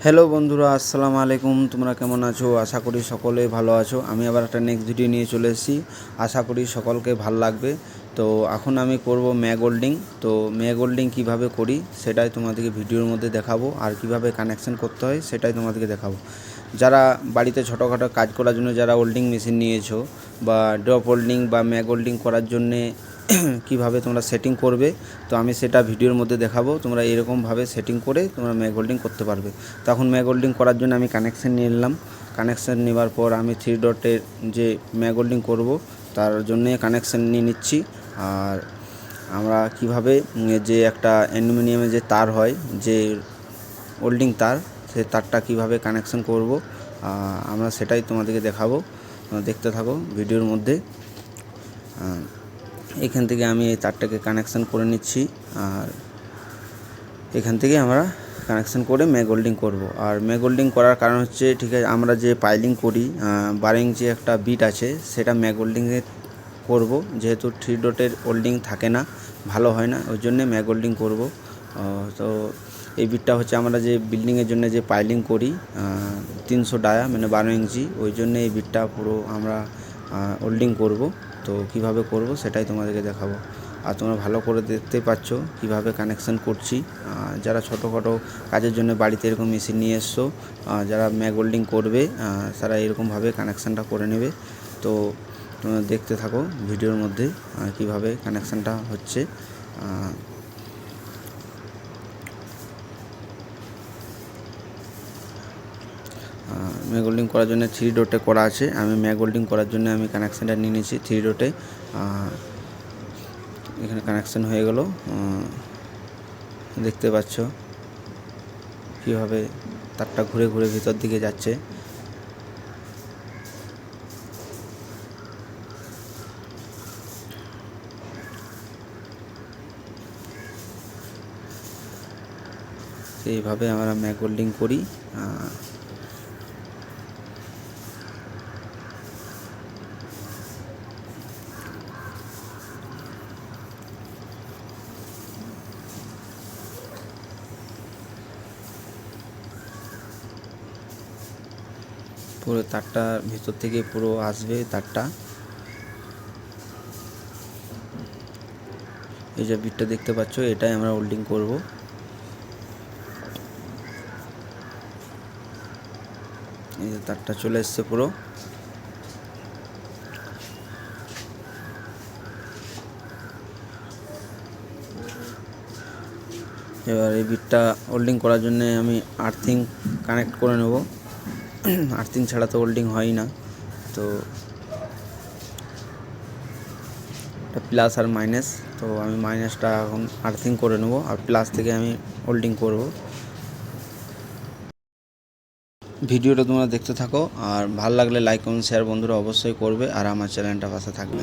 Hello বন্ধুরা, আসসালামু আলাইকুম। তোমরা কেমন আছো? আশা করি সকলে ভালো আছো। আমি আবার একটা নেক্সট ভিডিও নিয়ে চলে এসেছি। আশা করি সকলকে ভালো লাগবে। তো এখন আমি করব ম্যাগ ওয়েল্ডিং। তো ম্যাগ ওয়েল্ডিং কীভাবে করি সেটাই তোমাদেরকে ভিডিওর মধ্যে দেখাবো, আর কিভাবে কানেকশন করতে হয় সেটাই তোমাদেরকে দেখাবো। যারা বাড়িতে ছোটোখাটো কাজ করার জন্য যারা ওয়েল্ডিং মেশিন নিয়েছো, বা ড্রপ ওয়েল্ডিং বা ম্যাগ ওয়েল্ডিং করার জন্যে কিভাবে তোমরা সেটিং করবে, তো আমি সেটা ভিডিওর মধ্যে দেখাবো। তোমরা এরকমভাবে সেটিং করে তোমরা ম্যাগ ওয়েল্ডিং করতে পারবে। তখন ম্যাগ ওয়েল্ডিং করার জন্য আমি কানেকশান নিয়ে নিলাম। কানেকশান নেওয়ার পর আমি 3 ডটের যে ম্যাগ ওয়েল্ডিং করবো তার জন্যে কানেকশান নিয়ে নিচ্ছি। আর আমরা কিভাবে যে একটা অ্যালুমিনিয়ামের যে তার হয়, যে ওয়েল্ডিং তার, সেই তারটা কিভাবে কানেকশান করব আমরা সেটাই তোমাদেরকে দেখাবো। দেখতে থাকো ভিডিওর মধ্যে। এখান থেকে আমি এই তারটাকে কানেকশান করে নিচ্ছি, আর এখান থেকে আমরা কানেকশান করে ম্যাগ ওয়েল্ডিং করব। আর ম্যাগ ওয়েল্ডিং করার কারণ হচ্ছে, ঠিক আছে, আমরা যে পাইলিং করি 12 ইঞ্চি একটা বিট আছে, সেটা ম্যাগ ওয়েল্ডিংয়ে করব। যেহেতু 3 ডটের ওয়েল্ডিং থাকে না, ভালো হয় না, ওই জন্যে ম্যাগ ওয়েল্ডিং করব। তো এই বিটটা হচ্ছে আমরা যে বিল্ডিংয়ের জন্য যে পাইলিং করি 300 ডায়া, মানে 12 ইঞ্চি, ওই জন্যে এই বিটটা পুরো আমরা ওয়েল্ডিং করব। তো কিভাবে করব সেটাই তোমাদেরকে দেখাবো। আর তোমরা ভালো করে দেখতে পাচ্ছ কিভাবে কানেকশান করছি। যারা ছোটোখাটো কাজের জন্য বাড়িতে এরকম মেশিন নিয়ে এসছো, যারা ম্যাগ ওয়েল্ডিং করবে, তারা এরকমভাবে কানেকশানটা করে নেবে। তো তোমরা দেখতে থাকো ভিডিওর মধ্যে কিভাবে কানেকশানটা হচ্ছে। ম্যাগ ওয়েল্ডিং করার জন্য 3 ডটে করা আছে। আমি ম্যাগ ওয়েল্ডিং করার জন্য আমি কানেকশানটা নিয়ে নিয়েছি 3 ডটে। এখানে কানেকশান হয়ে গেল। দেখতে পাচ্ছ কীভাবে তারটা ঘুরে ঘুরে ভিতর দিকে যাচ্ছে। এইভাবে আমরা ম্যাগ ওয়েল্ডিং করি। পুরো তারটা ভিতর থেকে পুরো আসবে তারটা। এই যে বিটটা দেখতে পাচ্ছ, এটাই আমরা ওয়েল্ডিং করব। এই যে তারটা চলে এসছে পুরো। এবার এই বিটটা ওয়েল্ডিং করার জন্য আমি আর্থিং কানেক্ট করে নেব। আর্থিং ছাড়া তো ওয়েল্ডিং হয় না। তো এটা প্লাস আর মাইনাস, তো আমি মাইনাসটা এখন আর্থিং করে নেব, আর প্লাস থেকে আমি ওয়েল্ডিং করব। ভিডিওটা তোমরা দেখতে থাকো, আর ভালো লাগলে লাইক কমেন্ট শেয়ার বন্ধুরা অবশ্যই করবে, আর আমার চ্যানেলটা পাশে থাকবে।